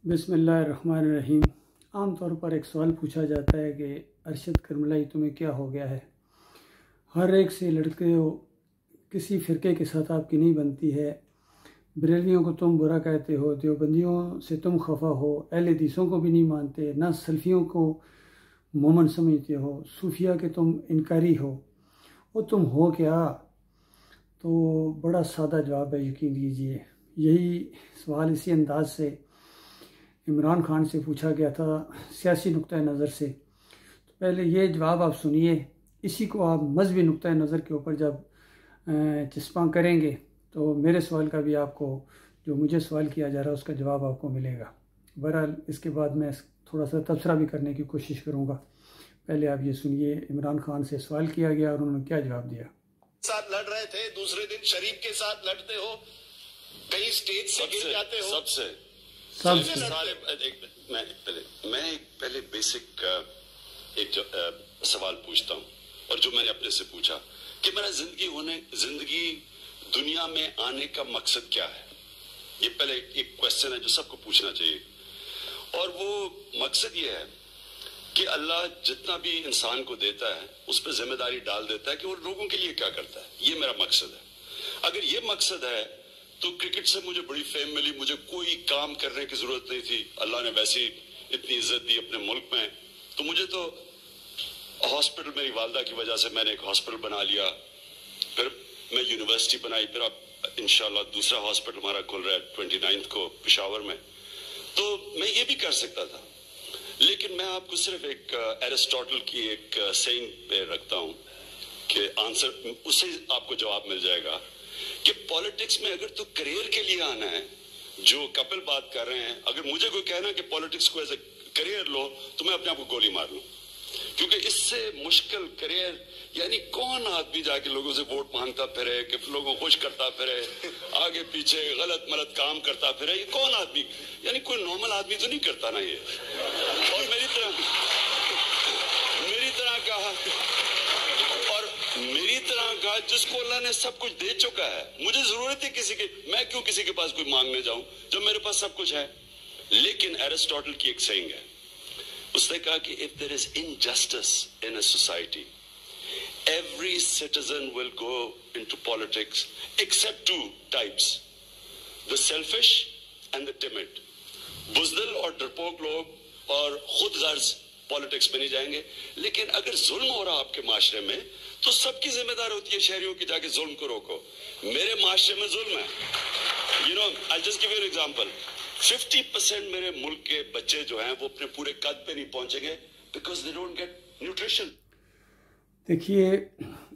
बिस्मिल्लाहिर्रहमानिर्रहीम। आम तौर पर एक सवाल पूछा जाता है कि अरशद करमलाई तुम्हें क्या हो गया है। हर एक से लड़के हो, किसी फ़िरके के साथ आपकी नहीं बनती है। बरेलियों को तुम बुरा कहते हो, देवबंदियों से तुम खफा हो, अहले हदीसों को भी नहीं मानते, ना सल्फियों को मोमन समझते हो, सूफिया के तुम इनकारी हो। वो तुम हो क्या? तो बड़ा सादा जवाब है, यकीन कीजिए। यही सवाल इसी अंदाज से इमरान खान से पूछा गया था, सियासी नुक्ता नज़र से। तो पहले ये जवाब आप सुनिए, इसी को आप मजहबी नुक्ता नज़र के ऊपर जब चस्पा करेंगे तो मेरे सवाल का भी आपको, जो मुझे सवाल किया जा रहा है, उसका जवाब आपको मिलेगा। बहरहाल इसके बाद मैं थोड़ा सा तबसरा भी करने की कोशिश करूँगा। पहले आप ये सुनिए, इमरान खान से सवाल किया गया और उन्होंने क्या जवाब दिया। साथ लड़ रहे थे, दूसरे दिन शरीफ के साथ लड़ते हो, कहीं स्टेज से गिर जाते हो। मैं पहले बेसिक एक सवाल पूछता हूँ, और जो मैंने अपने से पूछा कि मेरा जिंदगी दुनिया में आने का मकसद क्या है। ये पहले एक क्वेश्चन है जो सबको पूछना चाहिए, और वो मकसद ये है कि अल्लाह जितना भी इंसान को देता है उस पर जिम्मेदारी डाल देता है कि वो लोगों के लिए क्या करता है। ये मेरा मकसद है। अगर ये मकसद है तो क्रिकेट से मुझे बड़ी फेम मिली, मुझे कोई काम करने की जरूरत नहीं थी, अल्लाह ने वैसे इतनी इज्जत दी अपने मुल्क में। तो मुझे तो हॉस्पिटल, मेरी वालदा की वजह से मैंने एक हॉस्पिटल बना लिया, फिर मैं यूनिवर्सिटी बनाई, फिर अब इंशाल्लाह दूसरा हॉस्पिटल हमारा खुल रहा है 29 को पेशावर में। तो मैं ये भी कर सकता था, लेकिन मैं आपको सिर्फ एक एरिस्टोटल की एक सेइंग पे रखता हूं कि आंसर उससे आपको जवाब मिल जाएगा कि पॉलिटिक्स में अगर तो करियर के लिए आना है, जो कपिल बात कर रहे हैं, अगर मुझे कोई कहना कि पॉलिटिक्स को एज ए करियर लो तो मैं अपने आप को गोली मार लूं, क्योंकि इससे मुश्किल करियर, यानी कौन आदमी जाके लोगों से वोट मांगता फिरे, कि लोगों को खुश करता फिरे, आगे पीछे गलत मलत काम करता फिरे, ये कौन आदमी, यानी कोई नॉर्मल आदमी तो नहीं करता ना ये। और मेरी तरह का जिसको अल्लाह ने सब कुछ दे चुका है, मुझे जरूरत है किसी की, मैं क्यों किसी के पास कोई मांगने जाऊं जब मेरे पास सब कुछ है। लेकिन एरिस्टोटल की एक सेइंग है, उसने कहा कि if there is injustice in a society, every citizen will go into politics except two types, the selfish and the timid. बुज़दिल और डरपोक लोग और खुद गर्ज पॉलिटिक्स में नहीं जाएंगे। लेकिन अगर जुल्म हो रहा आपके माशरे में तो सबकी जिम्मेदारी होती है शहरियों की, जाके जुल्म को रोको। मेरे माशरे में जुल्म है, I just give you an example. 50% मेरे मुल्क के बच्चे जो हैं वो अपने पूरे कद पे नहीं पहुंचेंगे because they don't get nutrition. देखिए,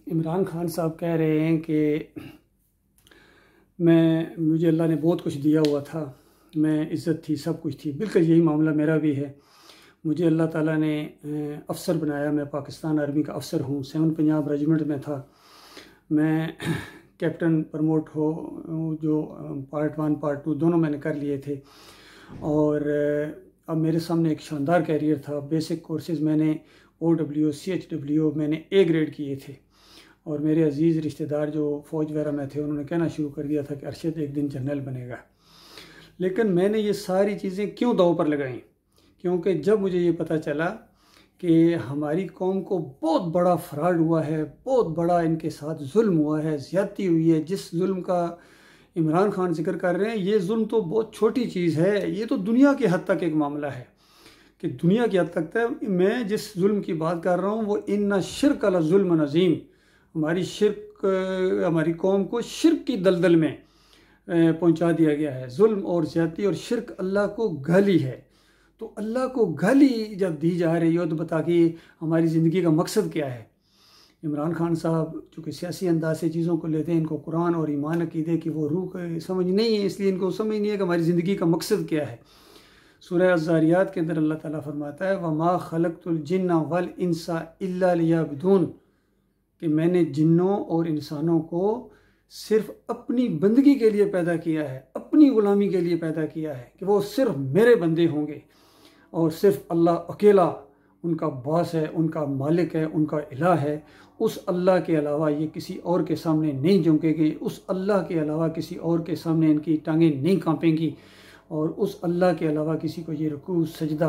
इमरान खान साहब कह रहे हैं कि मुझे अल्लाह ने बहुत कुछ दिया हुआ था, मैं इज़्ज़त थी, सब कुछ थी। बिल्कुल यही मामला मेरा भी है। मुझे अल्लाह ताला ने अफ़सर बनाया, मैं पाकिस्तान आर्मी का अफ़सर हूँ, 7 पंजाब रेजिमेंट में था। मैं कैप्टन प्रमोट हो, जो पार्ट 1 पार्ट 2 दोनों मैंने कर लिए थे, और अब मेरे सामने एक शानदार कैरियर था। बेसिक कोर्सेज़ मैंने OW CHW मैंने A ग्रेड किए थे, और मेरे अजीज़ रिश्तेदार जो फ़ौज वगैरह में थे उन्होंने कहना शुरू कर दिया था कि अरशद एक दिन जनरल बनेगा। लेकिन मैंने ये सारी चीज़ें क्यों दांव पर लगाईं? क्योंकि जब मुझे ये पता चला कि हमारी कौम को बहुत बड़ा फ्रॉड हुआ है, बहुत बड़ा इनके साथ जुल्म हुआ है, ज़्यादती हुई है, जिस जुल्म का इमरान खान जिक्र कर रहे हैं, ये जुल्म तो बहुत छोटी चीज़ है, ये तो दुनिया की हद तक एक मामला है कि दुनिया की हद तक है। मैं जिस जुल्म की बात कर रहा हूँ वो इन्ना शिर्क अला जुल्म नज़ीम, हमारी कौम को शिर्क की दलदल में पहुँचा दिया गया है। जुल्म और ज़्यादती और शिर्क अल्लाह को गाली है। तो अल्लाह को गाली जब दी जा रही हो तो बता कि हमारी ज़िंदगी का मकसद क्या है। इमरान खान साहब चूँकि सियासी अंदाज से चीज़ों को लेते हैं, इनको कुरान और ईमान अक़ीदे की वो रूह समझ नहीं है, इसलिए इनको समझ नहीं है कि हमारी ज़िंदगी का मकसद क्या है। सूरह अज़्ज़ारियात के अंदर अल्लाह ताला फरमाता है, वमा खलक़तुल जिन्ना वल इंसा इल्ला लियअबुदून, कि मैंने जिन्नों और इंसानों को सिर्फ अपनी बंदगी के लिए पैदा किया है, अपनी ग़ुलामी के लिए पैदा किया है, कि वो सिर्फ मेरे बंदे होंगे, और सिर्फ अल्लाह अकेला उनका बास है, उनका मालिक है, उनका इलाह है। उस अल्लाह के अलावा ये किसी और के सामने नहीं झुकेंगे, उस अल्लाह के अलावा किसी और के सामने इनकी टांगें नहीं कांपेंगी, और उस अल्लाह के अलावा किसी को ये रुकू सजदा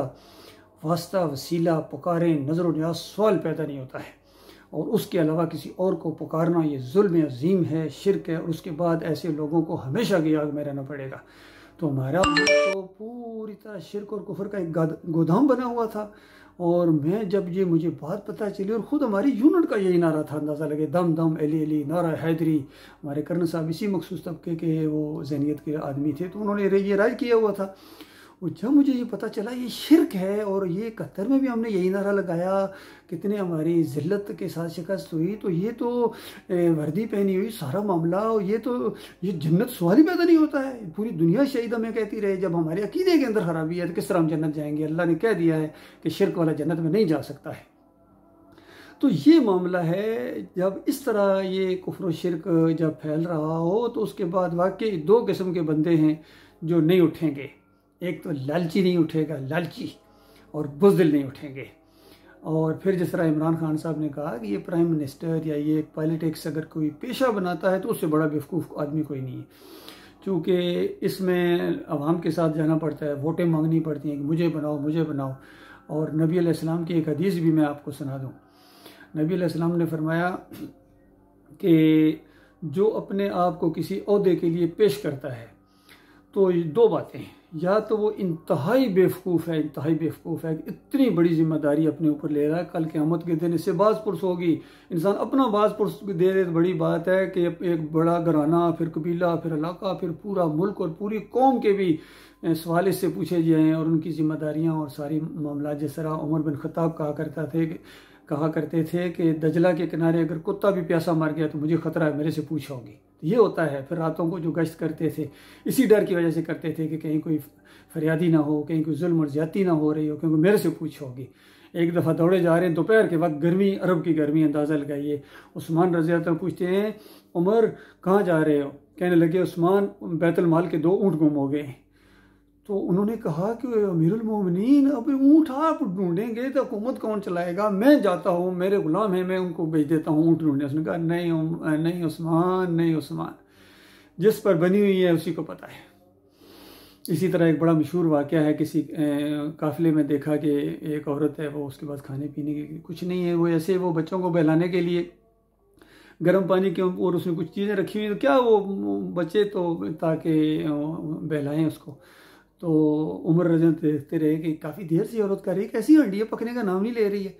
वास्ता वसीला पुकारें नज़र व नियाज़ सवाल पैदा नहीं होता है, और उसके अलावा किसी और को पुकारना ये जुल्म अजीम है, शिरक है, और उसके बाद ऐसे लोगों को हमेशा की आग में रहना पड़ेगा। तो हमारा तो पूरी तरह शिरक और कुफर का एक गोदाम बना हुआ था। और मैं जब ये मुझे बात पता चली, और ख़ुद हमारी यूनिट का यही नारा था, अंदाज़ा लगे, दम दम अली अली नारा हैदरी। हमारे कर्नल साहब इसी मखसूस तबके के वो ज़हनियत के आदमी थे, तो उन्होंने ये राज किया हुआ था। और जब मुझे ये पता चला ये शिरक है, और ये 71 में भी हमने यही नारा लगाया, कितने हमारी ज़िल्लत के साथ शिकस्त हुई, तो ये तो वर्दी पहनी हुई सारा मामला, और ये जन्नत सवाल ही पैदा नहीं होता है। पूरी दुनिया शहीद हमें कहती रहे, जब हमारे अकीदे के अंदर खराबी है तो किस तरह हम जन्नत जाएंगे? अल्लाह ने कह दिया है कि शिरक वाला जन्नत में नहीं जा सकता है। तो ये मामला है, जब इस तरह ये कुफ्र शिरक जब फैल रहा हो, तो उसके बाद वाकई 2 किस्म के बंदे हैं जो नहीं उठेंगे। एक तो लालची नहीं उठेगा, लालची, और बुज़दिल नहीं उठेंगे। और फिर जिस तरह इमरान खान साहब ने कहा कि ये प्राइम मिनिस्टर या ये पॉलिटिक्स अगर कोई पेशा बनाता है तो उससे बड़ा बेवकूफ़ आदमी कोई नहीं है, क्योंकि इसमें अवाम के साथ जाना पड़ता है, वोटें मांगनी पड़ती हैं कि मुझे बनाओ मुझे बनाओ। और नबी अलैहिस्सलाम की एक हदीस भी मैं आपको सुना दूँ। नबी अलैहिस्सलाम ने फरमाया कि जो अपने आप को किसी ओहदे के लिए पेश करता है, तो 2 बातें, या तो वो इंतहाई बेवकूफ़ है, इंतहाई बेवकूफ़ है, इतनी बड़ी जिम्मेदारी अपने ऊपर ले रहा है, कल क़यामत के दिन इससे बाज़पुरस होगी। इंसान अपना बाज़पुरस दे दे तो बड़ी बात है कि एक बड़ा घराना, फिर कबीला, फिर इलाका, फिर पूरा मुल्क और पूरी कौम के भी सवाल इससे पूछे जाएँ, और उनकी जिम्मेदारियाँ और सारी मामला। जिस तरह उमर बिन खत्ताब कहा करते थे कि दजला के किनारे अगर कुत्ता भी प्यासा मर गया तो मुझे ख़तरा है, मेरे से पूछोगी। ये होता है। फिर रातों को जो गश्त करते थे इसी डर की वजह से करते थे कि कहीं कोई फरियादी ना हो, कहीं कोई जुल्म और ज्यादती ना हो रही हो, क्योंकि मेरे से पूछोगी। एक दफ़ा दौड़े जा रहे हैं दोपहर के वक्त, गर्मी, अरब की गर्मी, अंदाज़ा लगाइए। उस्मान रज़ी अल्लाह पूछते हैं, उमर कहाँ जा रहे हो? कहने लगे, उस्मान बैतुल माल के 2 ऊँट गुम हो गए। तो उन्होंने कहा कि अमीरुल मोमिनीन, अब ऊँट आप ढूंढेंगे तो हुकूमत कौन चलाएगा? मैं जाता हूँ, मेरे गुलाम हैं, मैं उनको भेज देता हूँ ऊँट ढूंढने। उसने कहा, नहीं उस्मान, नहीं उस्मान, जिस पर बनी हुई है उसी को पता है। इसी तरह एक बड़ा मशहूर वाक़या है, किसी काफ़िले में देखा कि एक औरत है, वो उसके पास खाने पीने की कुछ नहीं है, वो ऐसे वो बच्चों को बहलाने के लिए गर्म पानी के और उसमें कुछ चीज़ें रखी हुई, तो क्या वो बच्चे तो ताकि बहलाएं उसको। तो उमर रज़ी देखते रहे कि काफ़ी देर से औरत कर रही है, कैसी हांडी है, पकने का नाम नहीं ले रही है।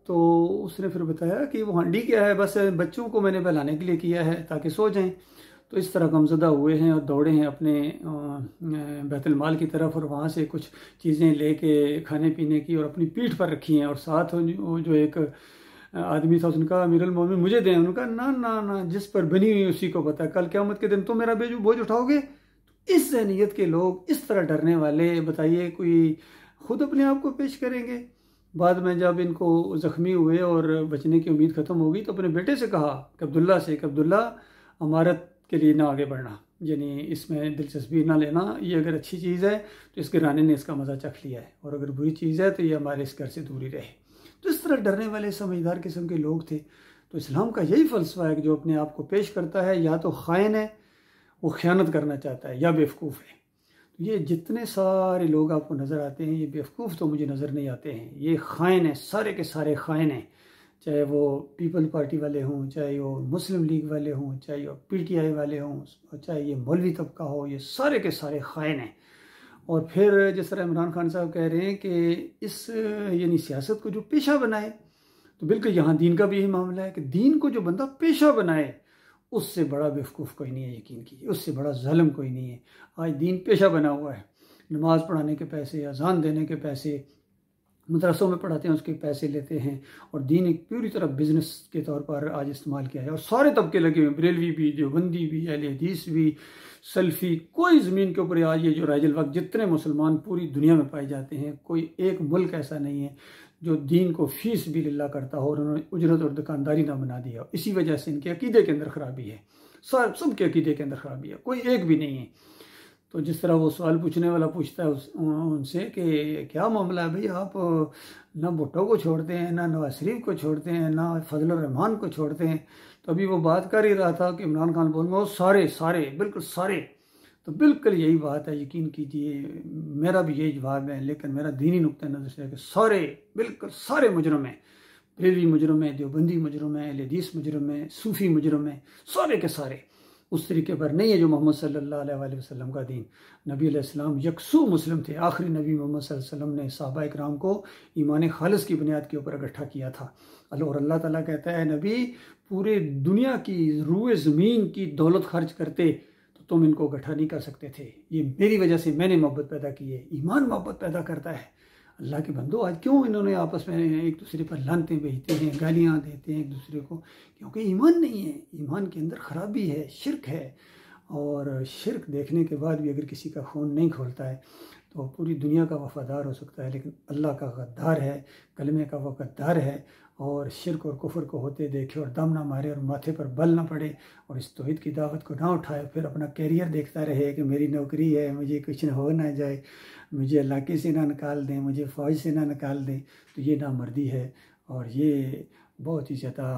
तो उसने फिर बताया कि वो हांडी क्या है, बस बच्चों को मैंने बहलाने के लिए किया है ताकि सो जाएं। तो इस तरह गमज़दा हुए हैं और दौड़े हैं अपने बैतुल माल की तरफ, और वहाँ से कुछ चीज़ें लेके खाने पीने की और अपनी पीठ पर रखी हैं। और साथ वो जो एक आदमी था, उसने कहा, अमीरुल मोमिनीन मुझे दें। उन्होंने कहा, ना ना ना, जिस पर बनी हुई उसी को पता है, कल क़यामत के दिन तुम मेरा बोझ उठाओगे। इस ज़हनियत के लोग, इस तरह डरने वाले, बताइए कोई खुद अपने आप को पेश करेंगे? बाद में जब इनको ज़ख्मी हुए और बचने की उम्मीद ख़त्म हो गई, तो अपने बेटे से कहा कि अब्दुल्ला से, कि अब्दुल्ला अमारत के लिए ना आगे बढ़ना, यानी इसमें दिलचस्पी ना लेना। ये अगर अच्छी चीज़ है तो इस घराने ने इसका मज़ा चख लिया है, और अगर बुरी चीज़ है तो ये हमारे इस घर से दूरी रहे। तो इस तरह डरने वाले समझदार किस्म के लोग थे। तो इस्लाम का यही फ़लसफ़ा है कि जो अपने आप को पेश करता है, या तो ख़ाइन है, वो ख़यानत करना चाहता है, या बेवकूफ़ है। तो ये जितने सारे लोग आपको नज़र आते हैं, ये बेवकूफ़ तो मुझे नज़र नहीं आते हैं, ये ख़ाइन है, सारे के सारे ख़ाइन हैं। चाहे वो पीपल पार्टी वाले हों, चाहे वो मुस्लिम लीग वाले हों, चाहे वो PTI वाले हों, और चाहे ये मौलवी तबका हो, ये सारे के सारे ख़ाइन हैं। और फिर जिस तरह इमरान खान साहब कह रहे हैं कि इस यानी सियासत को जो पेशा बनाए, तो बिल्कुल यहाँ दीन का भी यही मामला है कि दीन को जो बंदा पेशा बनाए, उससे बड़ा बेवकूफ़ कोई नहीं है, यकीन कीजिए, उससे बड़ा ज़ालिम कोई नहीं है। आज दीन पेशा बना हुआ है, नमाज़ पढ़ाने के पैसे, अज़ान देने के पैसे, मदरसों में पढ़ाते हैं उसके पैसे लेते हैं, और दीन एक पूरी तरह बिज़नेस के तौर पर आज इस्तेमाल किया है। और सारे तबके लगे हुए हैं, बरेलवी भी, देवबंदी भी, अहले हदीस भी, सल्फ़ी, कोई ज़मीन के ऊपर आज ये जो राइजल वक्त जितने मुसलमान पूरी दुनिया में पाए जाते हैं, कोई एक मुल्क ऐसा नहीं है जो दीन को फ़ीस भी लिल्लाह करता हो और उन्होंने उजरत और दुकानदारी ना बना दिया हो। इसी वजह से इनके अकीदे के अंदर ख़राबी है, सबके अकीदे के अंदर ख़राबी है, कोई एक भी नहीं है। तो जिस तरह वो सवाल पूछने वाला पूछता है उनसे कि क्या मामला है भाई, आप ना भुट्टो को छोड़ते हैं, ना नवाज शरीफ को छोड़ते हैं, ना फजलुर रहमान को छोड़ते हैं। तो अभी वो बात कर ही रहा था कि इमरान खान बोल में वो सारे बिल्कुल सारे। तो बिल्कुल यही बात है, यकीन कीजिए मेरा भी यही जवाब है। लेकिन मेरा दीनी नुक्ता नज़र से है कि सारे, बिल्कुल सारे मुजरम हैं, बरेलवी मुजरम है, देवबंदी मुजरम है, अहले हदीस मुजरम है, सूफ़ी मुजरम है, सारे के सारे उस तरीके पर नहीं है जो मोहम्मद सल्लल्लाहु अलैहि वसल्लम का दीन। नबी अलैहिस्सलाम यकसू मुस्लिम थे। आखिरी नबी मोहम्मद सल्लल्लाहु अलैहि वसल्लम ने सहाबा इकराम को ईमान खालिस की बुनियाद के ऊपर इकट्ठा किया था। और अल्लाह ताला कहता है, नबी पूरे दुनिया की रूए ज़मीन की दौलत खर्च करते तो तुम इनको इकट्ठा नहीं कर सकते थे। ये मेरी वजह से मैंने मोहब्बत पैदा की है। ईमान मोहब्बत पैदा करता है। अल्लाह के बंदो, आज क्यों इन्होंने आपस में एक दूसरे पर लानतें भेजते हैं, गालियाँ देते हैं एक दूसरे को? क्योंकि ईमान नहीं है, ईमान के अंदर ख़राबी है, शिरक है। और शिरक देखने के बाद भी अगर किसी का खून नहीं खोलता है तो पूरी दुनिया का वफ़ादार हो सकता है, लेकिन अल्लाह का गद्दार है, कलमे का वो गद्दार है। और शिरक और कुफर को होते देखे और दम ना मारे और माथे पर बल ना पड़े और इस तौहीद की दावत को ना उठाए, फिर अपना कैरियर देखता रहे कि मेरी नौकरी है, मुझे कुछ न हो ना जाए, मुझे इलाके से ना निकाल दें, मुझे फ़ौज से ना निकाल दें, तो ये नामर्दी है। और ये बहुत ही ज़्यादा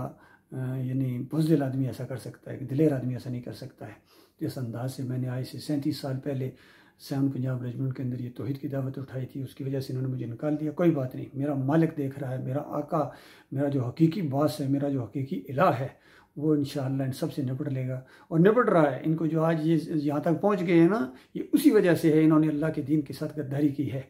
यानी बुज़दिल आदमी ऐसा कर सकता है कि दिलेर आदमी ऐसा नहीं कर सकता है। जिस अंदाज से मैंने आज से 37 साल पहले 7 पंजाब रेजिमेंट के अंदर ये तौहीद की दावत उठाई थी, उसकी वजह से इन्होंने मुझे निकाल दिया। कोई बात नहीं, मेरा मालिक देख रहा है, मेरा आका, मेरा जो हकीकी बॉस है, मेरा जो हकीकी इलाह है, वो इंशाअल्लाह इन सब से निपट लेगा और निपट रहा है। इनको जो आज ये यहाँ तक पहुँच गए हैं ना, ये उसी वजह से है। इन्होंने अल्लाह के दीन के साथ गद्दारी की है,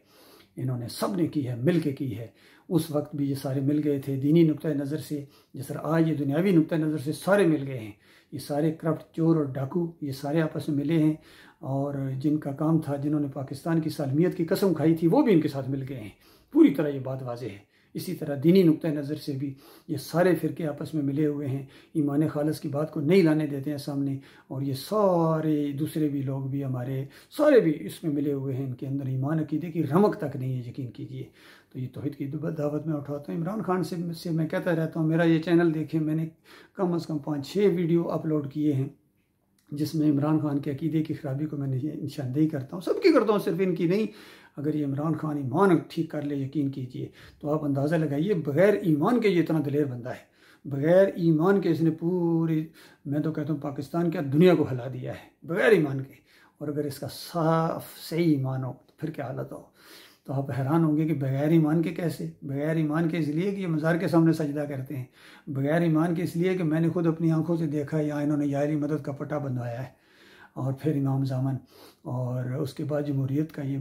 इन्होंने सब ने की है, मिल के की है। उस वक्त भी ये सारे मिल गए थे दीनी नुक्ता नज़र से, जिस तरह आज ये दुनियावी नुक्ता नज़र से सारे मिल गए हैं। ये सारे करप्ट, चोर और डाकू, ये सारे आपस में मिले हैं। और जिनका काम था, जिन्होंने पाकिस्तान की सालमियत की कसम खाई थी, वो भी इनके साथ मिल गए हैं। पूरी तरह ये बात वाज़ेह है। इसी तरह दीनी नुक्ता नज़र से भी ये सारे फ़िरके आपस में मिले हुए हैं, ईमान खालिस की बात को नहीं लाने देते हैं सामने। और ये सारे दूसरे भी लोग भी हमारे सारे भी इसमें मिले हुए हैं, इनके अंदर ईमान अकीदे की रमक तक नहीं है, यकीन कीजिए। तो ये तौहीद की दावत में उठाता हूँ। इमरान खान से मैं कहता रहता हूँ, मेरा ये चैनल देखें, मैंने कम अज़ कम 5-6 वीडियो अपलोड किए हैं जिसमें इमरान खान के अकीदे की ख़राबी को मैंने निशानदेही करता हूँ, सबकी करता हूँ, सिर्फ इनकी नहीं। अगर ये इमरान खान ईमान ठीक कर ले, यकीन कीजिए, तो आप अंदाज़ा लगाइए बग़ैर ईमान के ये इतना दिलेर बंदा है। बग़ैर ईमान के इसने पूरी, मैं तो कहता हूँ पाकिस्तान क्या दुनिया को हिला दिया है बग़ैर ईमान के। और अगर इसका साफ सही ईमान हो तो फिर क्या हालत हो। तो आप हैरान होंगे कि बग़ैर ईमान के कैसे? बग़ैर ईमान के इसलिए कि ये मज़ार के सामने सजदा करते हैं। बग़ैर ईमान के इसलिए कि मैंने खुद अपनी आंखों से देखा, यहाँ इन्होंने यारी मदद का पट्टा बंधवाया है और फिर इमाम ज़ामन, और उसके बाद जमहूरियत का ये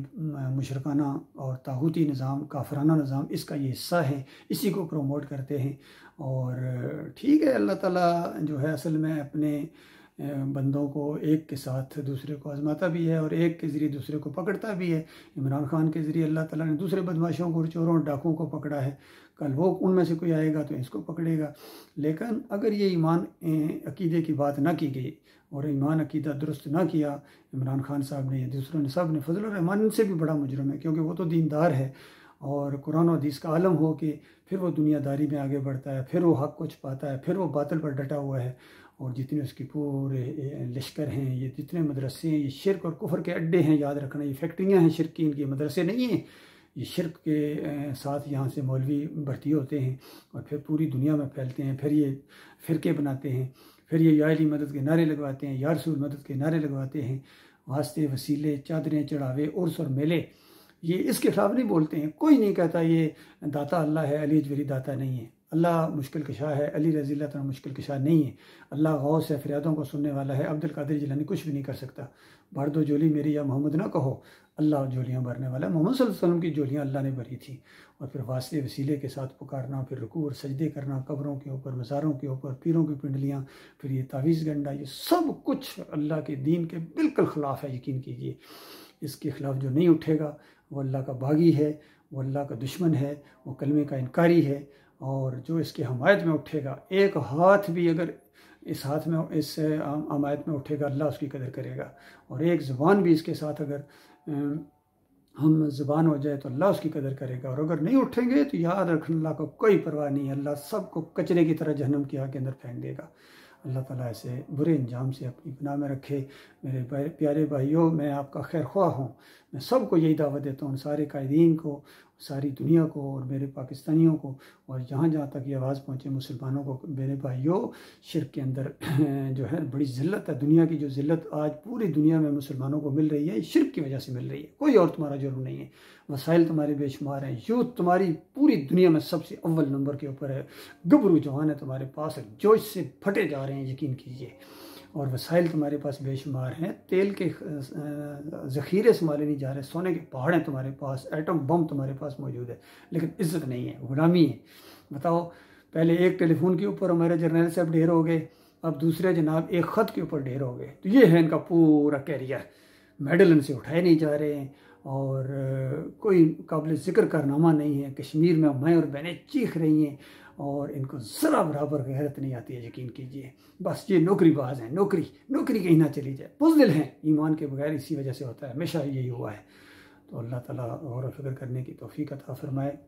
मुशरकाना और तागूती निज़ाम, काफराना निज़ाम, इसका ये हिस्सा है, इसी को प्रमोट करते हैं। और ठीक है, अल्लाह ताला जो है असल में अपने बंदों को एक के साथ दूसरे को आजमाता भी है और एक के ज़रिए दूसरे को पकड़ता भी है। इमरान खान के ज़रिए अल्लाह ताला ने दूसरे बदमाशों को, चोरों और डाकुओं को पकड़ा है। कल वो उनमें से कोई आएगा तो इसको पकड़ेगा। लेकिन अगर ये ईमान अकीदे की बात ना की गई और ईमान अकीदा दुरुस्त ना किया इमरान खान साहब ने या दूसरों ने, सब ने, फजल रहमान इनसे भी बड़ा मुजरम है, क्योंकि वो तो दीनदार है और कुरान और हदीस का आलम हो के फिर वो दुनियादारी में आगे बढ़ता है, फिर वो हक़ को छुपाता है, फिर वो बातिल पर डटा हुआ है। और जितने उसके पूरे लश्कर हैं, ये जितने मदरसे हैं, ये शिरक और कुफर के अड्डे हैं, याद रखना, ये फैक्ट्रियाँ हैं शिरक की, इनके मदरसे नहीं हैं। ये शिरक के साथ यहाँ से मौलवी भर्ती होते हैं और फिर पूरी दुनिया में फैलते हैं। फिर ये फ़िरके बनाते हैं, फिर ये या अली मदद के नारे लगवाते हैं, या रसूल मदद के नारे लगवाते हैं। वास्ते, वसीले, चादरें, चढ़ावे, उर्स और मेले, ये इसके खिलाफ नहीं बोलते हैं। कोई नहीं कहता ये दाता अल्लाह है, अली जवरी दाता नहीं है। अल्लाह मुश्किल कशा है, अली रज़ी अल्लाह तआला मुश्किल कशा नहीं है। अल्लाह गौस है, फरियादों को सुनने वाला है। अब्दुल कादिर जिलानी कुछ भी नहीं कर सकता। भर दो झोली मेरी या मोहम्मद ना कहो, अल्लाह झोलियाँ भरने वाला है। मोहम्मद सल्लल्लाहु अलैहि वसल्लम की झोलियाँ अल्लाह ने भरी थी। और फिर वास्ते वसीले के साथ पुकारना, फिर रुकू और सजदे करना कब्रों के ऊपर, मज़ारों के ऊपर, पीरों की पिंडलियाँ, फिर ये तावीज़ गंडा, ये सब कुछ अल्लाह के दीन के बिल्कुल ख़िलाफ़ है, यकीन कीजिए। इसके ख़िलाफ़ जो नहीं उठेगा वो अल्लाह का बागी है, वो अल्लाह का दुश्मन है, वो कलमे का इनकारी है। और जो इसके हमायत में उठेगा, एक हाथ भी अगर इस हाथ में, इस हमायत में उठेगा, अल्लाह उसकी कदर करेगा। और एक ज़ुबान भी इसके साथ अगर हम ज़ुबान हो जाए तो अल्लाह उसकी कदर करेगा। और अगर नहीं उठेंगे तो याद रखना, अल्लाह को कोई परवाह नहीं है, अल्लाह सबको कचरे की तरह जहन्नम की आग के अंदर फेंक देगा। अल्लाह ताला ऐसे बुरे अंजाम से अपनी पनाह में रखे। मेरे प्यारे भाइयों, मैं आपका खैर ख्वाह हूँ। मैं सबको यही दावत देता हूँ, सारे कायदीन को, सारी दुनिया को और मेरे पाकिस्तानियों को, और जहाँ जहाँ तक ये आवाज़ पहुँचे मुसलमानों को, मेरे भाइयों शिर्क के अंदर जो है बड़ी ज़िल्लत है। दुनिया की जो ज़िल्लत आज पूरी दुनिया में मुसलमानों को मिल रही है, शिर्क की वजह से मिल रही है। कोई और तुम्हारा जुर्म नहीं है। वसाइल तुम्हारे बेशुमार हैं, यूथ तुम्हारी पूरी दुनिया में सबसे अव्वल नंबर के ऊपर है, गबरू जवान है तुम्हारे पास, जोश से फटे जा रहे हैं, यकीन कीजिए। और वसाइल तुम्हारे पास बेशुमार हैं, तेल के ज़ख़ीरे संभाले नहीं जा रहे, सोने के पहाड़ हैं तुम्हारे पास, एटम बम तुम्हारे पास मौजूद है, लेकिन इज़्ज़त नहीं है, गुलामी है। बताओ, पहले एक टेलीफोन के ऊपर हमारे जर्नल साहब ढेर हो गए, अब दूसरे जनाब एक ख़त के ऊपर ढेर हो गए। तो ये है इनका पूरा कैरियर। मेडल इनसे उठाए नहीं जा रहे हैं और कोई काबिल ज़िक्र कारनामा नहीं है। कश्मीर में मैं और बहनें चीख रही हैं और इनको ज़रा बराबर गैरत नहीं आती है, यकीन कीजिए। बस ये नौकरीबाज हैं, नौकरी कहीं ना चली जाए, बुज़दिल हैं ईमान के बगैर, इसी वजह से होता है, हमेशा यही हुआ है। तो अल्लाह ताला गौर व फिक्र करने की तौफीक अता फरमाए।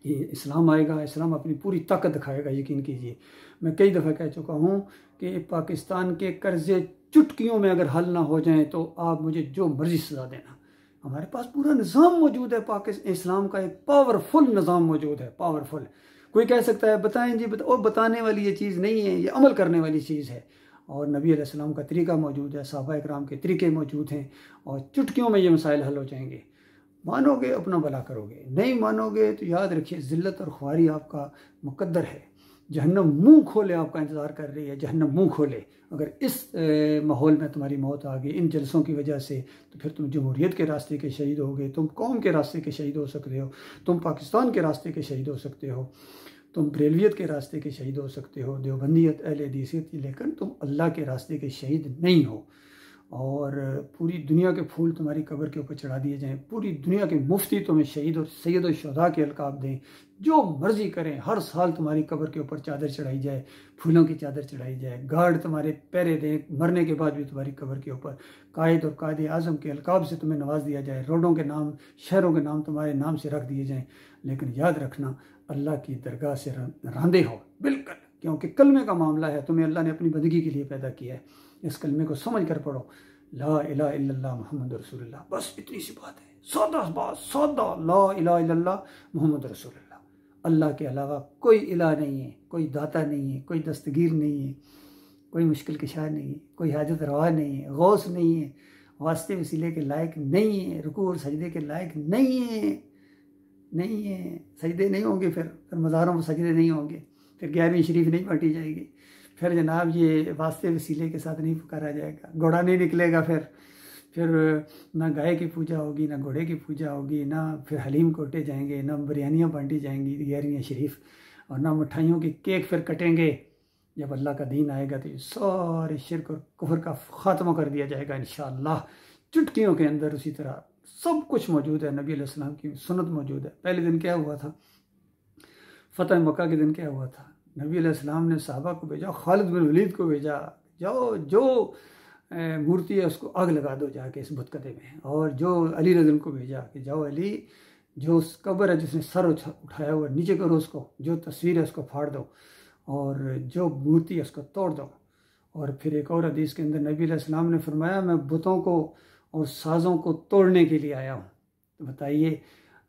ये इस्लाम आएगा, इस्लाम अपनी पूरी ताकत दिखाएगा, यकीन कीजिए। मैं कई दफ़ा कह चुका हूँ कि पाकिस्तान के कर्ज़े चुटकियों में अगर हल ना हो जाएँ तो आप मुझे जो मर्ज़ी सज़ा देना, हमारे पास पूरा निज़ाम मौजूद है। पाकिस्तान इस्लाम का एक पावरफुल निज़ाम मौजूद है, पावरफुल। कोई कह सकता है बताएं जी, और बताने वाली ये चीज़ नहीं है, ये अमल करने वाली चीज़ है। और नबी अलैहिस्सलाम का तरीका मौजूद है, सहाबा इकराम के तरीके मौजूद हैं, और चुटकियों में ये मसाइल हल हो जाएंगे। मानोगे अपना भला करोगे, नहीं मानोगे तो याद रखिए ज़िल्लत और ख्वारी आपका मुकद्दर है। जहन्नम मुंह खोले आपका इंतज़ार कर रही है, जहन्नम मुंह खोले। अगर इस माहौल में तुम्हारी मौत आ गई इन जलसों की वजह से, तो फिर तुम जमहूरियत के रास्ते के शहीद होगे, तुम कौम के रास्ते के शहीद हो सकते हो, तुम पाकिस्तान के रास्ते के शहीद हो सकते हो, तुम बरेलवियत के रास्ते के शहीद हो सकते हो, देवबंदियत अहले हदीसियत, लेकिन तुम अल्लाह के रास्ते के शहीद नहीं हो। और पूरी दुनिया के फूल तुम्हारी कब्र के ऊपर चढ़ा दिए जाएं, पूरी दुनिया के मुफ्ती तुम्हें शहीद और सैयद और शुहदा के अलकाब दें, जो मर्जी करें, हर साल तुम्हारी कब्र के ऊपर चादर चढ़ाई जाए, फूलों की चादर चढ़ाई जाए, गार्ड तुम्हारे पहरे दें, मरने के बाद भी तुम्हारी कब्र के ऊपर कायद और कायद आज़म के अलकाब से तुम्हें नवाज दिया जाए, रोडों के नाम, शहरों के नाम तुम्हारे नाम से रख दिए जाएँ। लेकिन याद रखना, अल्लाह की दरगाह से रांधे हो बिल्कुल, क्योंकि कलमे का मामला है, तुम्हें अल्लाह ने अपनी बंदगी के लिए पैदा किया है। इस कलमे को समझ कर पढ़ो, ला इलाहा इल्लल्लाह मुहम्मद रसूलुल्लाह, बस इतनी सी बात है, सादा बात, सादा, ला इलाहा इल्लल्लाह मुहम्मद रसूलुल्लाह। अल्लाह के अलावा कोई इलाह नहीं है, कोई दाता नहीं है, कोई दस्तगीर नहीं है, कोई मुश्किल कुशा नहीं है, कोई हाजत रवा नहीं है, गौस नहीं है, वास्ते वसीले के लायक नहीं है, रुकू और सजदे के लायक नहीं है, सजदे नहीं होंगे, फिर मज़ारों में सजदे नहीं होंगे, फिर 11वीं शरीफ नहीं बांटी जाएगी, फिर जनाब ये वास्ते वसीले के साथ नहीं पुकारा जाएगा, घोड़ा नहीं निकलेगा, फिर ना गाय की पूजा होगी, ना घोड़े की पूजा होगी, ना फिर हलीम कोटे जाएंगे, ना बिरयानियाँ बांटी जाएंगी 11वीं शरीफ, और ना मिठाइयों के केक फिर कटेंगे। जब अल्लाह का दीन आएगा तो ये सारे शिर्क और कुफर का ख़ात्मा कर दिया जाएगा इंशाअल्लाह। चुटकियों के अंदर उसी तरह सब कुछ मौजूद है, नबी अलैहिस्सलाम की सुन्नत मौजूद है। पहले दिन क्या हुआ था, फ़तह मक्का के दिन क्या हुआ था, नबी अलैहिस्सलाम ने सहाबा को भेजा, खालिद बिन वलीद को भेजा, जाओ जो मूर्ति है उसको आग लगा दो जाके इस बुतकदे में, और जो अली रज़ी को भेजा कि जाओ अली, जो उस कब्र है जिसने सर उठाया हुआ नीचे करो उसको, जो तस्वीर है उसको फाड़ दो, और जो मूर्ति है उसको तोड़ दो। और फिर एक और हदीस के अंदर नबी अलैहिस्सलाम ने फरमाया, मैं बुतों को और साज़ों को तोड़ने के लिए आया हूँ। तो बताइए,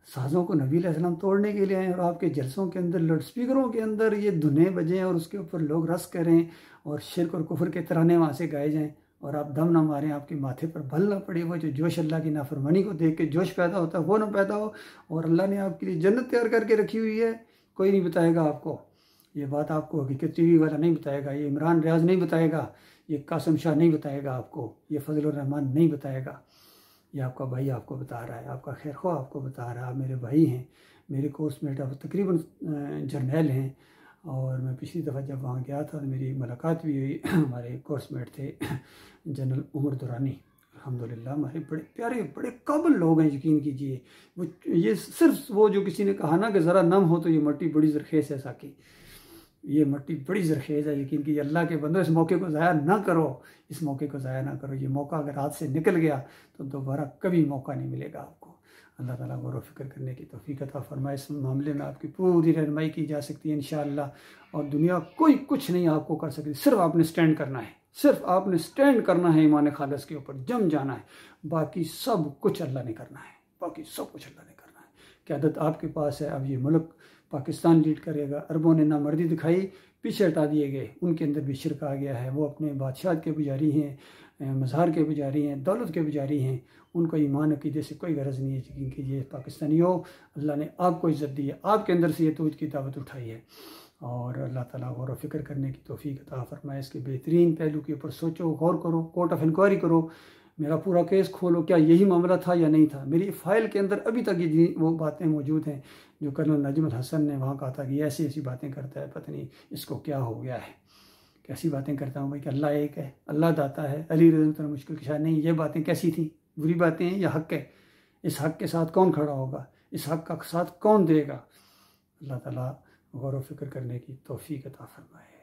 साज़ों को नबी अलैहिस्सलाम तोड़ने के लिए आए, और आपके जलसों के अंदर लाउड स्पीकरों के अंदर ये धुनें बजें और उसके ऊपर लोग रस करें और शिर्क और कुफर के तराने वहाँ से गाए जाएँ, और आप दम ना मारें, आपके माथे पर बल ना पड़े। वो जो जोश अल्लाह की नाफरमानी को देख के जोश पैदा होता है वो ना पैदा हो। और अल्लाह ने आपके लिए जन्नत तैयार करके रखी हुई है, कोई नहीं बताएगा आपको ये बात, आपको हकीकत टीवी वाला नहीं बताएगा, ये इमरान रियाज नहीं बताएगा, ये कासिम शाह नहीं बताएगा आपको, ये फजल रहमान नहीं बताएगा, ये आपका भाई आपको बता रहा है, आपका खैर ख्वाह आपको बता रहा है। मेरे भाई हैं, मेरे कोर्समेट अब तकरीबन जर्नैल हैं, और मैं पिछली दफ़ा जब वहाँ गया था तो मेरी मुलाकात भी हुई, हमारे कोर्समेट थे जनरल उमर दुरानी, अल्हम्दुलिल्लाह हमारे बड़े प्यारे बड़े काबिल लोग हैं, यकीन कीजिए। वो ये सिर्फ वो जो किसी ने कहा ना कि ज़रा नम हो तो ये मट्टी बड़ी ज़रखेज़ है, साकी ये मट्टी बड़ी ज़रखेज़ है, यकीन कीजिए। अल्लाह के बंदो, इस मौके को ज़ाया ना करो, इस मौके को ज़ाया ना करो। ये मौका अगर हाथ से निकल गया तो दोबारा कभी मौका नहीं मिलेगा आपको। अल्लाह ताला गौर व फिक्र करने की तौफीक अता फरमाए। इस मामले में आपकी पूरी रहनुमाई की जा सकती है इंशाअल्लाह, और दुनिया कोई कुछ नहीं आपको कर सकती, सिर्फ आपने स्टैंड करना है, सिर्फ आपने स्टैंड करना है ईमान खालिस के ऊपर, जम जाना है, बाकी सब कुछ अल्लाह ने करना है, बाकी सब कुछ अल्लाह ने करना है। क़यादत आपके पास है। अब ये मुल्क पाकिस्तान लीड करेगा। अरबों ने नामर्दी दिखाई, पीछे हटा दिए गए, उनके अंदर भी शिरक आ गया है। वो अपने बादशाह के पुजारी हैं, मज़ार के पुजारी हैं, दौलत के पुजारी हैं। उनको ईमान अकीदे से कोई गरज नहीं है क्योंकि ये पाकिस्तानी हो, अल्लाह ने आपको इज़्ज़त दी है, आपके अंदर से ये तौहीद की दावत उठाई है। और अल्लाह ताला गौर व फिक्र करने की तौफीक अता फरमाए। इसके बेहतरीन पहलू के ऊपर सोचो, गौर करो, कोर्ट ऑफ इंक्वायरी करो, मेरा पूरा केस खोलो, क्या यही मामला था या नहीं था। मेरी फ़ाइल के अंदर अभी तक ये वो बातें मौजूद हैं जो कर्नल नजमुल हसन ने वहाँ कहा था कि ऐसी ऐसी बातें करता है, पता नहीं इसको क्या हो गया है, कैसी बातें करता हूँ भाई कि अल्लाह एक है, अल्लाह दाता है, अली रज़ी मुश्किल की शायद नहीं। ये बातें कैसी थी, बुरी बातें हैं या हक़ है? इस हक़ के साथ कौन खड़ा होगा, इस हक़ का साथ कौन देगा? अल्लाह ताला गौर व फिक्र करने की तौफीक अता फरमाए।